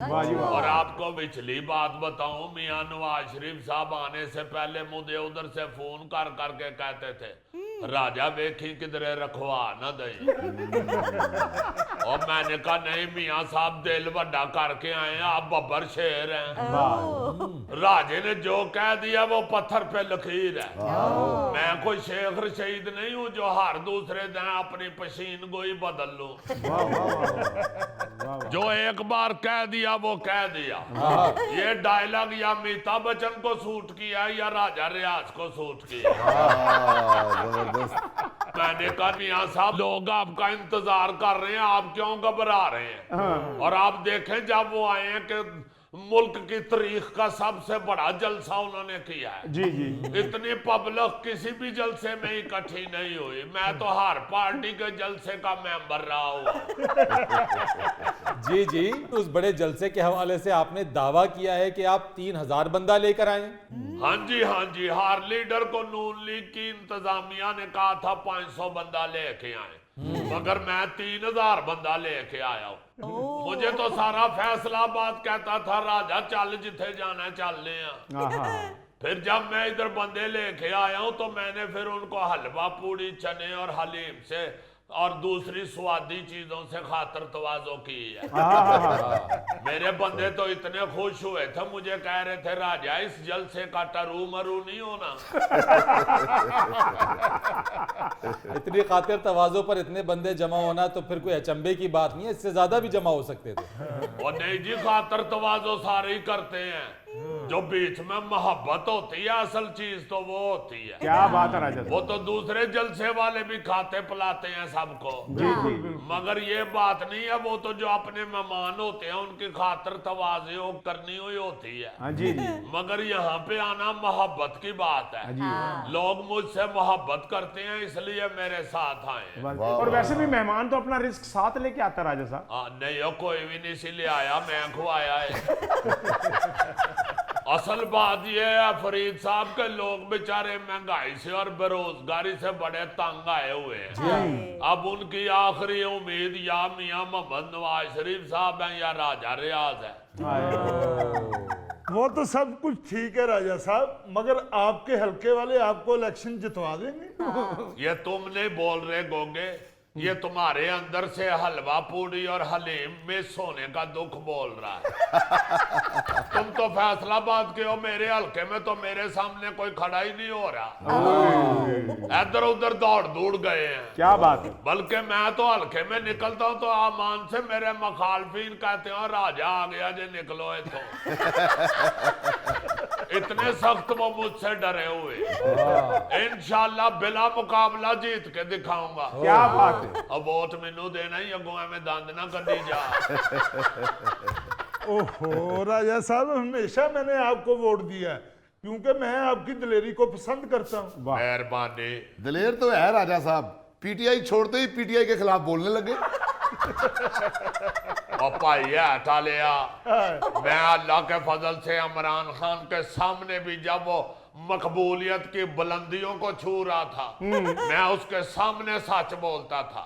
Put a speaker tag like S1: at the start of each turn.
S1: वाह जी वाह।
S2: और आपको पिछली बात बताऊं, मियां नवाज शरीफ साहब आने से पहले मुझे उधर से फोन कर करके कहते थे राजा वेखी किधरे रखवा न दई। और मैंने कहा नहीं मियां साहब दिल बड़ा करके आए हैं, आप बब्बर शेर हैं। राजे ने जो कह दिया वो पत्थर पे लकीर है। मैं कोई शेख रशीद नहीं हूं जो हर दूसरे दिन अपनी पशीन गोई बदल लूं।
S1: वाह वाह वाह।
S2: जो एक बार कह दिया वो कह दिया। ये डायलॉग या अमिताभ बच्चन को सूट किया या राजा रियाज को सूट किया। मैंने कहा मियां साहब लोग आपका इंतजार कर रहे हैं, आप क्यों घबरा रहे हैं। और आप देखें जब वो आए हैं कि मुल्क की तारीख का सबसे बड़ा जलसा उन्होंने किया है।
S1: जी जी।
S2: इतनी पब्लिक किसी भी जलसे में इकट्ठी नहीं हुई। मैं तो हर पार्टी के जलसे का मेंबर रहा हूँ।
S3: जी जी, उस बड़े जलसे के हवाले से आपने दावा किया है कि आप 3000 बंदा लेकर आए।
S2: हाँ जी हाँ जी, हर लीडर को नून लीग की इंतजामिया ने कहा था 500 बंदा लेके आए, मगर मैं 3000 बंदा लेके आया हूँ। मुझे तो सारा फैसलाबाद कहता था राजा चल जिथे जाना है चल ले। फिर जब मैं इधर बंदे लेके आया हूं तो मैंने फिर उनको हलवा पूड़ी चने और हलीम से और दूसरी स्वादी चीजों से खातर तवाजो की है। मेरे बंदे तो इतने खुश हुए थे, मुझे कह रहे थे राजा इस जलसे का टरू मरू नहीं होना।
S3: इतनी खातिर तवाजो पर इतने बंदे जमा होना तो फिर कोई अचंभे की बात नहीं है, इससे ज्यादा भी जमा हो सकते थे।
S2: और नहीं जी, खातर तवाजो सारे ही करते हैं, जो बीच में मोहब्बत होती है असल चीज तो वो होती है।
S1: क्या बात है राजा।
S2: वो तो दूसरे जलसे वाले भी खाते पिलाते हैं सबको।
S1: जी जी।
S2: मगर ये बात नहीं है, वो तो जो अपने मेहमान होते हैं उनकी खातर तवाज़ो करनी हुई होती है।
S1: हाँ जी जी।
S2: मगर यहाँ पे आना मोहब्बत की बात है। लोग मुझसे मोहब्बत करते हैं इसलिए मेरे साथ आए हैं।
S1: और वैसे भी मेहमान तो अपना रिस्क साथ लेके आता है राजा साहब।
S2: नहीं हो कोई भी नहीं इसीलिए आया, मैं खुआया है। असल बात यह है फरीद साहब के लोग बेचारे महंगाई से और बेरोजगारी से बड़े तंग आए हुए हैं। अब उनकी आखिरी उम्मीद या मियां मोहम्मद नवाज शरीफ साहब हैं या राजा रियाज है।
S4: वो तो सब कुछ ठीक है राजा साहब, मगर आपके हल्के वाले आपको इलेक्शन जितवा देंगे।
S2: ये तुम नहीं बोल रहे गोगे, ये तुम्हारे अंदर से हलवा पूड़ी और हलीम में सोने का दुख बोल रहा है। तुम तो फैसलाबाद के हो, मेरे हल्के में तो मेरे सामने कोई खड़ा ही नहीं हो रहा, इधर उधर दौड़ दौड़ गए हैं।
S1: क्या बात है।
S2: बल्कि मैं तो हल्के में निकलता हूं तो आमान से मेरे मखालफीन कहते हो राजा आ गया जे निकलो तो। इतने सख्त वो मुझसे डरे हुए। इंशाल्लाह बिला मुकाबला जीत के दिखाऊंगा।
S1: क्या बात है।
S2: अब वोट मैनू देना ही, अगों में दंद ना कदी जा।
S4: ओहो राजा साहब, हमेशा मैंने आपको वोट दिया है क्योंकि मैं आपकी दिलेरी को पसंद करता हूँ।
S2: मेहरबानी।
S5: दिलेर तो है राजा साहब, पीटीआई छोड़ते ही पीटीआई के खिलाफ बोलने लगे।
S2: और भाई हटा लिया। मैं अल्लाह के फजल से इमरान खान के सामने भी जब वो मकबूलियत की बुलंदियों को छू रहा था, मैं उसके सामने सच बोलता था।